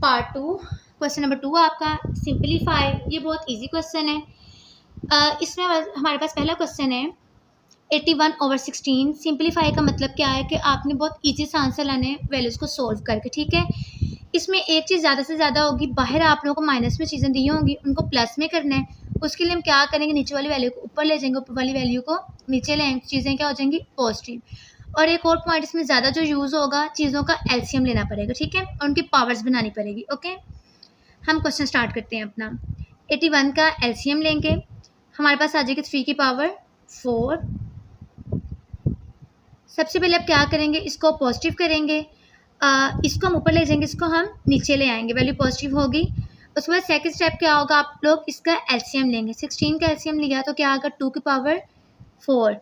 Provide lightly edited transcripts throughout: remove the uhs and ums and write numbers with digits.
Part 2 question number 2 आपका simplify. ये बहुत इजी क्वेश्चन है। इसमें हमारे पास पहला क्वेश्चन है 81/16। सिंपलीफाई का मतलब क्या है कि आपने बहुत इजी से आंसर लाने हैं वैल्यूज़ को सोल्व करके, ठीक है। इसमें एक चीज़ ज़्यादा से ज़्यादा होगी, बाहर आप लोगों को माइनस में चीज़ें दी होंगी, उनको प्लस में करना है। उसके लिए हम क्या करेंगे, नीचे वाली वैल्यू को ऊपर ले जाएंगे, ऊपर वाली वैल्यू को नीचे ले आएंगे, चीज़ें क्या हो जाएंगी पॉजिटिव। और एक और पॉइंट इसमें ज़्यादा जो यूज़ होगा, चीज़ों का एलसीएम लेना पड़ेगा, ठीक है, और उनकी पावर्स बनानी पड़ेगी। ओके, हम क्वेश्चन स्टार्ट करते हैं अपना। 81 का एलसीएम लेंगे, हमारे पास आ जाएगी 3 की पावर 4। सबसे पहले आप क्या करेंगे, इसको पॉजिटिव करेंगे, इसको हम ऊपर ले जाएंगे, इसको हम नीचे ले आएंगे, वैल्यू पॉजिटिव होगी। उसके बाद सेकंड स्टेप क्या होगा, आप लोग इसका एलसीएम लेंगे। 16 का एलसीएम लिया तो क्या आएगा 2 की पावर 4।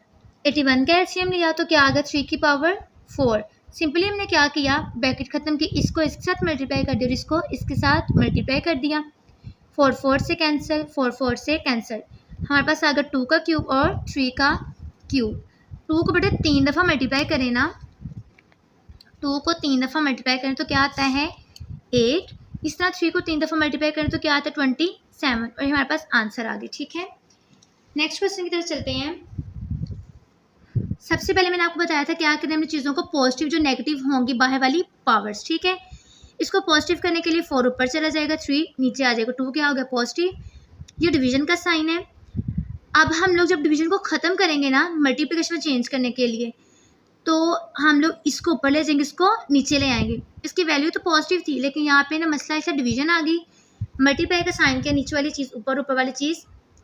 81 का एलसीएम लिया तो क्या आ गया 3 की पावर 4। सिंपली हमने क्या किया, ब्रैकेट खत्म की, इसको इसके साथ मल्टीप्लाई कर दिया और इसको इसके साथ मल्टीप्लाई कर दिया। 4 4 से कैंसिल, 4 4 से कैंसिल, हमारे पास आ गया 2 का क्यूब और 3 का क्यूब। 2 को बेटा 3 दफ़ा मल्टीप्लाई करें ना, 2 को 3 दफ़ा मल्टीप्लाई करें तो क्या आता है 8। इस तरह 3 को 3 दफ़ा मल्टीप्लाई करें तो क्या आता है 27, और हमारे पास आंसर आ गया, ठीक है। नेक्स्ट क्वेश्चन की तरफ चलते हैं। सबसे पहले मैंने आपको बताया था क्या करें, हमने चीज़ों को पॉजिटिव जो नेगेटिव होंगी बाहर वाली पावर्स, ठीक है। इसको पॉजिटिव करने के लिए 4 ऊपर चला जाएगा, 3 नीचे आ जाएगा, 2 क्या हो गया पॉजिटिव। ये डिवीजन का साइन है। अब हम लोग जब डिवीजन को ख़त्म करेंगे ना मल्टीप्लिकेशन में चेंज करने के लिए, तो हम लोग इसको ऊपर ले जाएंगे, इसको नीचे ले आएंगे। इसकी वैल्यू तो पॉजिटिव थी, लेकिन यहाँ पे ना मसला ऐसा डिवीजन आ गई, मल्टीप्लाई का साइन किया, नीचे वाली चीज़ ऊपर, ऊपर वाली चीज़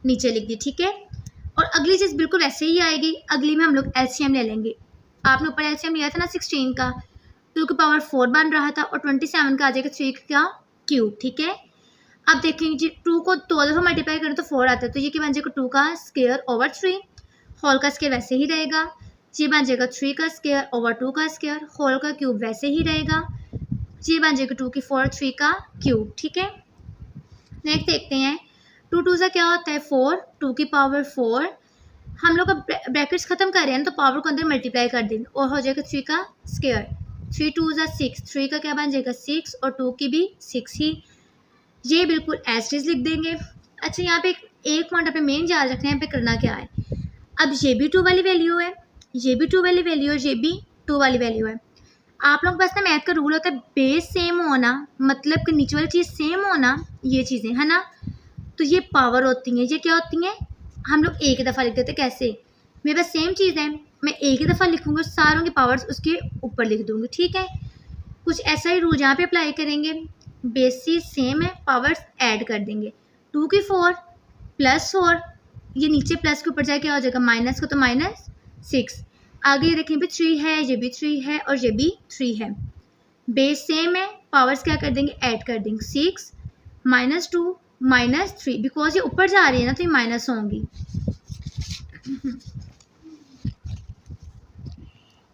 नीचे लिख दी, ठीक है। और अगली चीज़ बिल्कुल ऐसे ही आएगी, अगली में हम लोग एलसीएम ले लेंगे। आपने ऊपर एलसीएम लिया था ना 16 का, 2 की पावर 4 बन रहा था, और 27 का आ जाएगा 3 का क्यूब, ठीक है। अब देखेंगे जी 2 को 2 दफ़ा मल्टीप्लाई करें तो 4 आता है, तो ये क्या बन जाएगा 2 का स्क्वायर ओवर 3, होल का स्क्वायर वैसे ही रहेगा। ये बन जाएगा 3 का स्क्वायर ओवर 2 का स्क्वायर, होल का क्यूब वैसे ही रहेगा। ये बन जाएगा 2 की 4 3 का क्यूब, ठीक है। नेक्स्ट देखते हैं 2 2 सा क्या होता है 4, 2 की पावर 4। हम लोग अब ब्रैकेट्स खत्म कर रहे हैं तो पावर को अंदर मल्टीप्लाई कर देंगे और हो जाएगा 3 का स्क्वायर। 3 2 सा 6, 3 का क्या बन जाएगा 6 और 2 की भी 6 ही। ये बिल्कुल एज इज लिख देंगे। अच्छा, यहाँ पे एक पॉइंट अपने मेन याद रखना है, यहाँ पे करना क्या है। अब ये भी 2 वाली वैल्यू है, ये भी 2 वाली वैल्यू है, ये भी 2 वाली वैल्यू है। आप लोग पास ना मैथ का रूल होता है बेस सेम होना, मतलब कि नीचे वाली चीज़ सेम होना, ये चीज़ें है ना, तो ये पावर होती हैं। ये क्या होती हैं, हम लोग एक ही दफ़ा लिख देते, कैसे, मेरे पास सेम चीज़ है, मैं एक ही दफ़ा लिखूँगी, सारों की पावर्स उसके ऊपर लिख दूँगी, ठीक है। कुछ ऐसा ही रूल यहाँ पे अप्लाई करेंगे, बेसिस सेम है, पावर्स ऐड कर देंगे। 2 की 4 प्लस 4, ये नीचे प्लस के ऊपर जाए क्या हो जाएगा माइनस का, तो -6। आगे ये देखें भी 3 है, ये भी 3 है और ये भी 3 है। बेस सेम है, पावर्स क्या कर देंगे ऐड कर देंगे, 6 -2 -3, बिकॉज ये ऊपर जा रही है ना तो ये माइनस होंगी।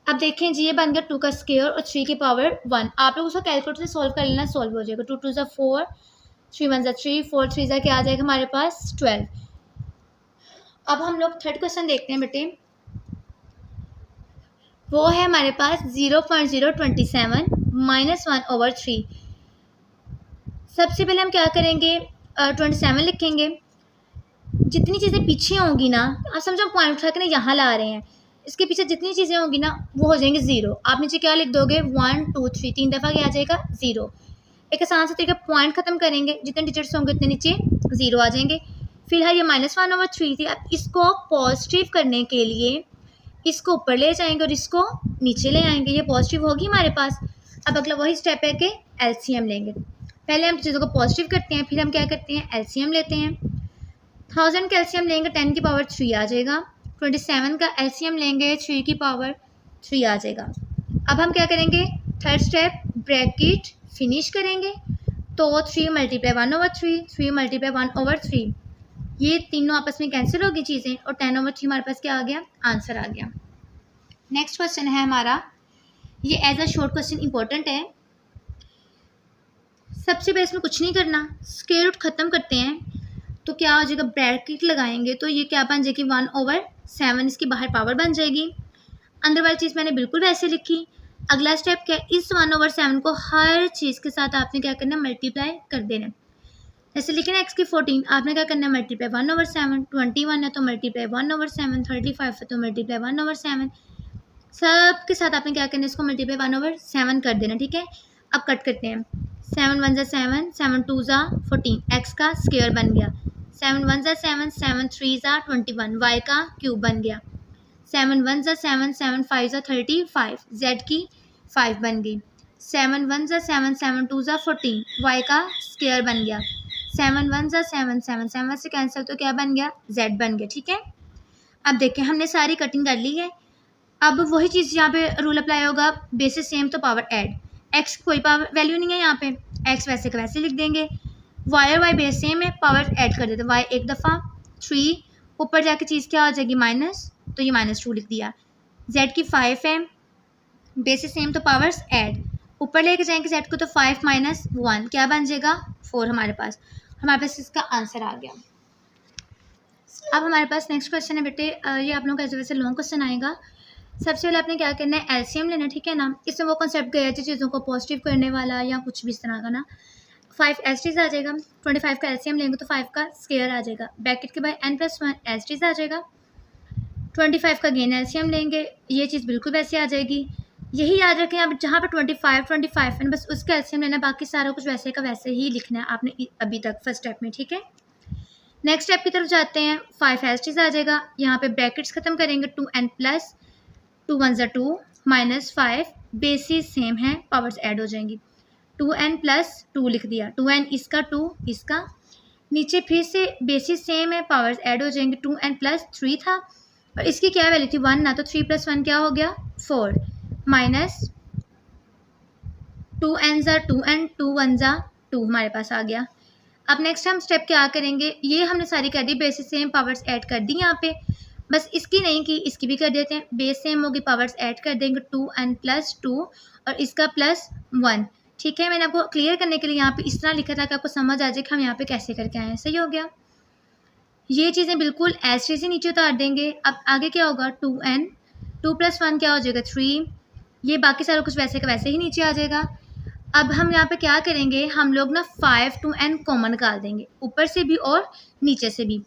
अब देखें जी ये बन गया 2 का स्क्वायर और 3 की पावर 1। आप लोग उसको कैलकुलेटर से सॉल्व कर लेना, सॉल्व हो जाएगा। 2 2 सा 4, 3 1 सा 3, 4 3 सा क्या आ जाएगा हमारे पास 12। अब हम लोग थर्ड क्वेश्चन देखते हैं बेटे, वो है हमारे पास 0.027 -1/3। सबसे पहले हम क्या करेंगे 27 लिखेंगे। जितनी चीज़ें पीछे होंगी ना, आप समझो पॉइंट उठा के ना यहाँ ला रहे हैं, इसके पीछे जितनी चीज़ें होंगी ना वो हो जाएंगे 0। आप नीचे क्या लिख दोगे 1 2 3, 3 दफ़ा क्या आ जाएगा 0। एक आसान सा तरीका, पॉइंट खत्म करेंगे, जितने डिजिट्स होंगे उतने नीचे 0 आ जाएंगे। फिलहाल ये -1/3 थी, अब इसको पॉजिटिव करने के लिए इसको ऊपर ले जाएंगे और इसको नीचे ले आएंगे, ये पॉजिटिव होगी हमारे पास। अब अगला वही स्टेप है कि एलसीएम लेंगे। पहले हम चीज़ों को पॉजिटिव करते हैं, फिर हम क्या करते हैं एलसीएम लेते हैं। 1000 का एलसीएम लेंगे 10 की पावर 3 आ जाएगा। 27 का एलसीएम लेंगे 3 की पावर 3 आ जाएगा। अब हम क्या करेंगे, थर्ड स्टेप ब्रैकेट फिनिश करेंगे, तो 3 × 1/3, 3 × 1/3, ये तीनों आपस में कैंसिल होगी चीज़ें, और 10/3 हमारे पास क्या आ गया आंसर आ गया। नेक्स्ट क्वेश्चन है हमारा, ये as a short question important है। सबसे पहले इसमें कुछ नहीं करना, स्क्वायर रूट ख़त्म करते हैं तो क्या हो जाएगा, ब्रैकेट लगाएंगे तो ये क्या बन जाएगी 1/7, इसकी बाहर पावर बन जाएगी। अंदर वाली चीज़ मैंने बिल्कुल वैसे लिखी, अगला स्टेप क्या है, इस 1/7 को हर चीज़ के साथ आपने क्या करना है, मल्टीप्लाई कर देना है। जैसे लिखे ना x की 14, आपने क्या करना है, मल्टीप्लाई 1/7, 21 है तो मल्टीप्लाई 1/7, 35 है तो मल्टीप्लाई 1/7, सब के साथ आपने क्या करना है, इसको मल्टीप्लाई 1/7 कर देना, ठीक है। अब कट करते हैं, 7 1 7, 7 2 14, x का स्क्वायर बन गया, 7 1 7, 7 3 21, y का क्यूब बन गया, 7 1 7, 7 5 35, z की 5 बन गई, 7 1 7, 7 2 14, y का स्क्वायर बन गया, 7 1 7, 7 7 से कैंसिल तो क्या बन गया, z बन गया, ठीक है। अब देखें हमने सारी कटिंग कर ली है। अब वही चीज़ यहाँ पे रूल अप्लाई होगा, बेसिस सेम तो पावर ऐड, x कोई पावर वैल्यू नहीं है यहाँ पे, x वैसे का वैसे लिख देंगे, y और y बेस सेम है, पावर ऐड कर देते, y एक दफ़ा 3, ऊपर जाके चीज़ क्या हो जाएगी माइनस, तो ये -2 लिख दिया, z की 5 है, बेसिस सेम तो पावर्स ऐड, ऊपर लेके जाएंगे z को तो 5 - 1 क्या बन जाएगा 4, हमारे पास इसका आंसर आ गया। अब हमारे पास नेक्स्ट क्वेश्चन है बेटे, ये आप लोगों का वैसे लॉन्ग क्वेश्चन आएगा। सबसे पहले आपने क्या करना है, एलसीएम लेना, ठीक है ना। इसमें वो कॉन्सेप्ट गया है चीज़ों को पॉजिटिव करने वाला या कुछ भी इस तरह का ना। 5 एच आ जाएगा, 25 का एलसीएम लेंगे तो 5 का स्क्वायर आ जाएगा, ब्रैकेट के बाद n+1 एच आ जाएगा, 25 का गेन एलसीएम लेंगे, ये चीज़ बिल्कुल वैसे आ जाएगी। यही याद रखें आप, जहाँ पर 25 है बस उसका एलसीएम लेना, बाकी सारा कुछ वैसे का वैसे ही लिखना है आपने अभी तक फर्स्ट स्टेप में, ठीक है। नेक्स्ट स्टेप की तरफ जाते हैं, 5 एच आ जाएगा, यहाँ पे ब्रैकेट्स खत्म करेंगे, 2n + 2 1 2 -5, बेसिस सेम है, पावर्स ऐड हो जाएंगी, 2n + 2 लिख दिया, 2n इसका 2 इसका, नीचे फिर से बेसिस सेम है, पावर्स ऐड हो जाएंगे, 2n + 3 था और इसकी क्या वैल्यू थी 1 ना, तो 3 + 1 क्या हो गया 4, माइनस 2n 2n 2 1 2 हमारे पास आ गया। अब नेक्स्ट हम स्टेप क्या करेंगे, ये हमने सारी कर दी, बेसिस सेम पावर्स ऐड कर दी यहाँ पे, बस इसकी नहीं की इसकी भी कर देते हैं, बेस सेम होगी, पावर्स ऐड कर देंगे, 2n + 2 और इसका +1, ठीक है। मैंने आपको क्लियर करने के लिए यहाँ पे इस तरह लिखा था कि आपको समझ आ जाए कि हम यहाँ पे कैसे करके आए हैं, सही हो गया। ये चीज़ें बिल्कुल ऐसे से नीचे उतार देंगे। अब आगे क्या होगा, 2n 2 + 1 क्या हो जाएगा 3, ये बाकी सारा कुछ वैसे का वैसे ही नीचे आ जाएगा। अब हम यहाँ पे क्या करेंगे, हम लोग ना 5 to n कॉमन निकाल देंगे, ऊपर से भी और नीचे से भी,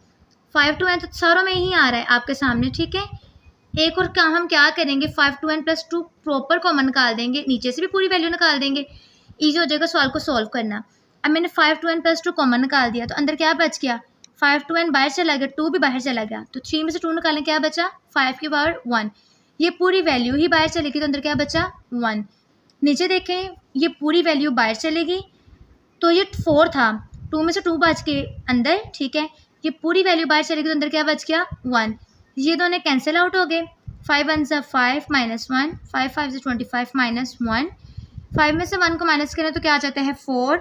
5 to n तो सारों में ही आ रहा है आपके सामने, ठीक है। एक और काम हम क्या करेंगे, 5 to n + 2 प्रॉपर कॉमन निकाल देंगे, नीचे से भी पूरी वैल्यू निकाल देंगे, ईजी हो जाएगा सवाल को सॉल्व करना। अब मैंने 5 to n + 2 कॉमन निकाल दिया, तो अंदर क्या बच गया, 5 to n बाहर चला गया, 2 भी बाहर चला गया, तो 3 में से 2 निकालें, क्या बचा 5 की पावर 1, ये पूरी वैल्यू ही बाहर चलेगी, तो अंदर क्या बचा 1। नीचे देखें, ये पूरी वैल्यू बाहर चलेगी, तो ये 4 था, 2 में से 2 बच के अंदर, ठीक है, ये पूरी वैल्यू बाहर चलेगी, तो अंदर क्या बच गया 1, ये दोनों कैंसिल आउट हो गए, 5 1 5 -1, 5 5 25 -1, 5 में से 1 को माइनस करें तो क्या आ जाता है 4,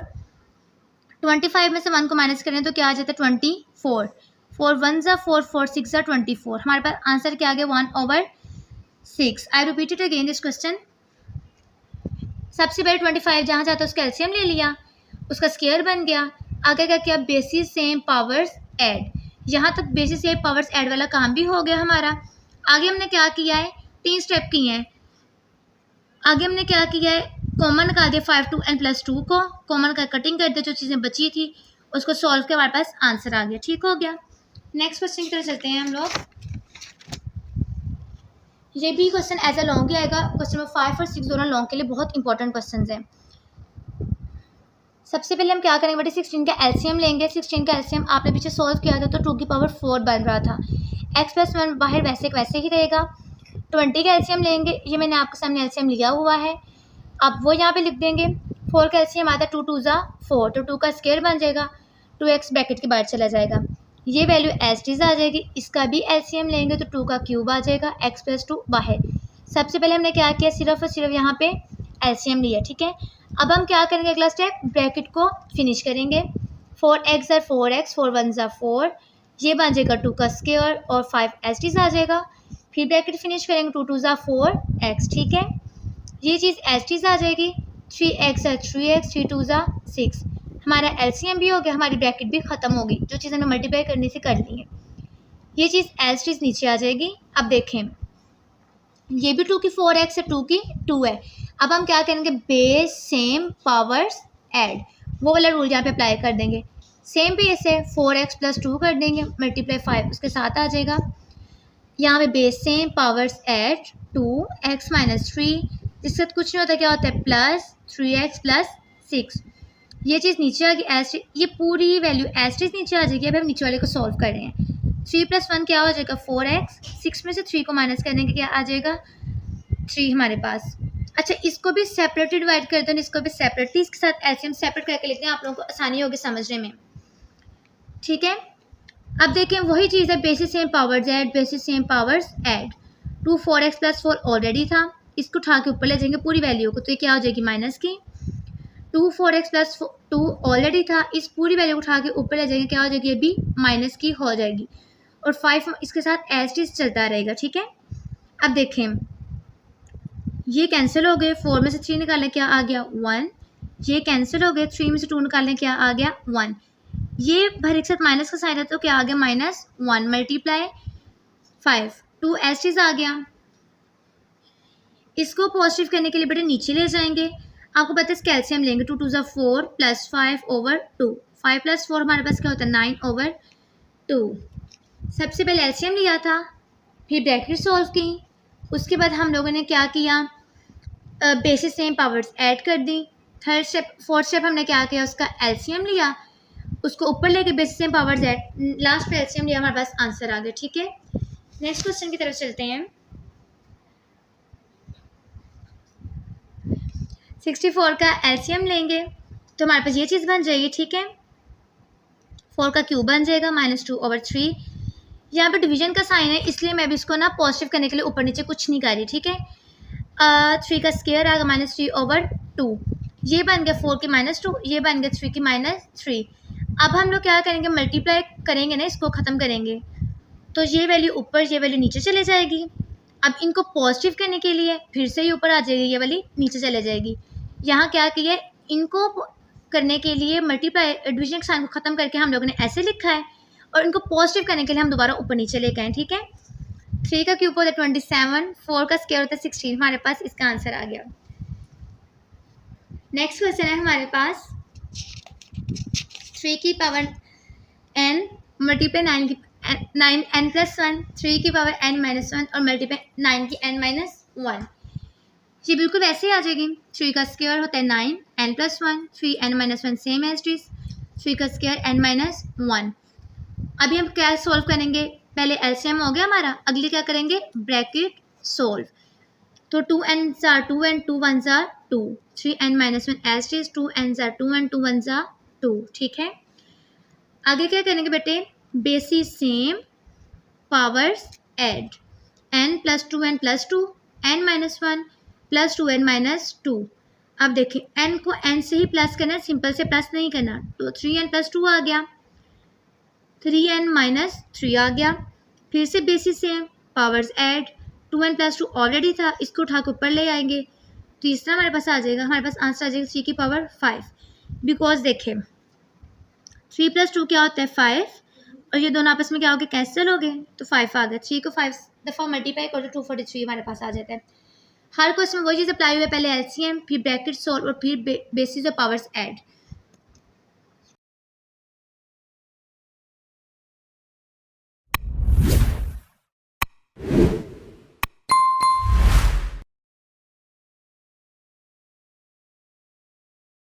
25 में से 1 को माइनस करें तो क्या आ जाता है 24, 4 1 4 4 6 24, हमारे पास आंसर क्या आ गया 1/6। I repeat it again this question. सबसे पहले 25 जहाँ जाता है उसका एलसीएम ले लिया, उसका स्क्वायर बन गया, आगे क्या किया, बेसिस सेम पावर्स ऐड, यहाँ तक बेसिस सेम पावर्स ऐड वाला काम भी हो गया हमारा। आगे हमने क्या किया है, 3 स्टेप किए हैं। आगे हमने क्या किया है, कॉमन निकाल दिया 5 to n + 2 को, कॉमन का कटिंग कर दिया, जो चीज़ें बची थी उसको सॉल्व किया, हमारे पास आंसर आ गया, ठीक हो गया। नेक्स्ट क्वेश्चन की तरफ चलते हैं हम लोग। ये भी क्वेश्चन एज अ लॉन्ग ही आएगा, क्वेश्चन नंबर 5 और 6 दोनों लॉन्ग के लिए बहुत इंपॉर्टेंट क्वेश्चन हैं। सबसे पहले हम क्या करेंगे बेटे, 16 का एलसीएम लेंगे। 16 का एलसीएम आपने पीछे सॉल्व किया था तो 2 की पावर 4 बन रहा था, x + 1 बाहर वैसे ही रहेगा। 20 का एलसीएम लेंगे, ये मैंने आपके सामने एलसीएम लिया हुआ है, आप वो यहाँ पे लिख देंगे। 4 का एलसीएम आता है 2 2 4, तो 2 का स्क्वायर बन जाएगा, 2x ब्रैकेट के बाहर चला जाएगा, ये वैल्यू एच आ जाएगी। इसका भी एलसीएम लेंगे तो 2 का क्यूब आ जाएगा, x + 2 बाहर। सबसे पहले हमने क्या किया, सिर्फ और सिर्फ यहाँ पे एलसीएम लिया, ठीक है। अब हम क्या करेंगे, अगला स्टेप ब्रैकेट को फिनिश करेंगे, 4x 4x 4 1 4, ये बन जाएगा 2 का स्क्वायर और 5 एच आ जाएगा। फिर ब्रैकेट फिनिश करेंगे, 2 2 4x, ठीक है, ये चीज़ एच आ जाएगी। 3x 3x 3 2 6, हमारा एलसीएम भी हो गया, हमारी ब्रैकेट भी ख़त्म होगी, जो चीज़ हमें मल्टीप्लाई करने से कर ली है, ये चीज़ एच नीचे आ जाएगी। अब देखें, ये भी 2 की 4x है, 2 की 2 है। अब हम क्या करेंगे, बेस सेम पावर्स ऐड, वो वाला रूल यहाँ पे अप्लाई कर देंगे। सेम बेस है 4x प्लस 2 कर देंगे, मल्टीप्लाई 5 उसके साथ आ जाएगा। यहाँ पे base same powers add 2x minus 3, जिसके साथ कुछ नहीं होता, क्या होता है प्लस 3x प्लस 6। ये चीज़ नीचे आ गई एस, ये पूरी वैल्यू एस चीज़ नीचे आ जाएगी। अब हम नीचे वाले को सॉल्व कर रहे हैं। 3 प्लस 1 क्या हो जाएगा 4x, 6 में से 3 को माइनस करने के क्या आ जाएगा 3 हमारे पास। अच्छा, इसको भी सेपरेटली डिवाइड कर दो, इसको भी सेपरेटली, इसके साथ एलसीएम सेपरेट करके लिखते हैं, आप लोगों को आसानी होगी समझने में। ठीक है, अब देखें वही चीज़ है, basis same powers add, basis same powers add. 2 4x plus 4 already था, इसको उठा के ऊपर ले जाएंगे पूरी वैल्यू को, तो ये क्या हो जाएगी माइनस की। 2 4x प्लस 2 ऑलरेडी था, इस पूरी वैल्यू को उठा के ऊपर ले जाएंगे, क्या हो जाएगी अभी माइनस की हो जाएगी, और 5 इसके साथ एज इट इज चलता रहेगा। ठीक है, अब देखें ये कैंसिल हो गए, 4 में से 3 निकालें क्या आ गया 1, ये कैंसिल हो गए, 3 में से 2 निकालें क्या आ गया 1, ये भर एक साथ माइनस का साइन है तो क्या आ गया -1 मल्टीप्लाई 5, 2 एज इज आ गया। इसको पॉजिटिव करने के लिए बेटे नीचे ले जाएंगे, आपको पता है इसका एलसीएम लेंगे, 2 2 ज़ा 4 प्लस 5 ओवर 2, 5 प्लस 4 हमारे पास क्या होता है 9 ओवर 2। सबसे पहले एलसीएम लिया था, फिर ब्रैकेट सॉल्व की, उसके बाद हम लोगों ने क्या किया, बेसिस सेम पावर्स ऐड कर दी। थर्ड स्टेप, फोर्थ स्टेप हमने क्या किया, उसका एलसीएम लिया, उसको ऊपर लेके basis same powers add, last में एलसीएम लिया, हमारे पास आंसर आ गया। ठीक है, नेक्स्ट क्वेश्चन की तरफ चलते हैं। 64 का एलसीएम लेंगे तो हमारे पास ये चीज़ बन जाएगी। ठीक है, 4 का क्यूब बन जाएगा -2 ओवर 3। यहाँ पे डिवीजन का साइन है, इसलिए मैं भी इसको ना पॉजिटिव करने के लिए ऊपर नीचे कुछ नहीं कर रही। ठीक है, 3 का स्क्वायर आ गया -3 ओवर 2, ये बन गया 4 के -2, ये बन गया 3 के -3। अब हम लोग क्या करेंगे, मल्टीप्लाई करेंगे ना, इसको ख़त्म करेंगे, तो ये वैल्यू ऊपर, ये वैल्यू नीचे चले जाएगी। अब इनको पॉजिटिव करने के लिए फिर से ये ऊपर आ जाएगी, ये वाली नीचे चले जाएगी। यहाँ क्या किया, इनको करने के लिए मल्टीप्लाई डिवीजन के साइन को ख़त्म करके हम लोगों ने ऐसे लिखा है, और इनको पॉजिटिव करने के लिए हम दोबारा ऊपर नीचे लेके आए। ठीक है, 3 का क्यूब होता है 27, 4 का स्क्वायर होता है 16, हमारे पास इसका आंसर आ गया। नेक्स्ट क्वेश्चन है हमारे पास 3 की power n multiply 9 n plus 1, 3 की पावर n माइनस 1 और मल्टीप्लाई 9 की n माइनस 1। ये बिल्कुल वैसे ही आ जाएगी। 3 का स्क्वायर होता है 9 n plus 1, 3 n minus 1 same as it is, 3 का स्क्वायर n माइनस 1। अभी हम क्या सॉल्व करेंगे, पहले एलसीएम हो गया हमारा, अगले क्या करेंगे ब्रैकेट सोल्व, तो 2 n ज़ा 2 and 2 1 ज़ा 2, 3 n minus 1 as it is, 2 n ज़ा 2 and 2 1 ज़ा 2। ठीक है, आगे क्या करेंगे बेटे, basis same powers add, n plus 2 n plus 2, n minus 1 plus 2n minus 2। अब देखिए n को n से ही प्लस करना है, सिंपल से प्लस नहीं करना, तो 3n प्लस 2 आ गया, 3n माइनस 3 आ गया, फिर से basis same powers add, 2n plus 2 already था, इसको उठा के ऊपर ले आएंगे, तीसरा हमारे पास आ जाएगा, हमारे पास आंसर आ जाएगा 3 की पावर 5, बिकॉज देखें 3 प्लस 2 क्या होता है 5, और ये दोनों आपस में क्या हो गए कैंसिल हो गए, तो 5 आ गया। 3 को 5 दफ़ा मल्टीप्लाई करो तो 243 हमारे पास आ जाता है। हर क्वेश्चन में वही चीज़ अप्लाई हुई है, पहले एलसीएम, फिर ब्रैकेट सोल्व और फिर बेसिस ऑफ पावर्स ऐड।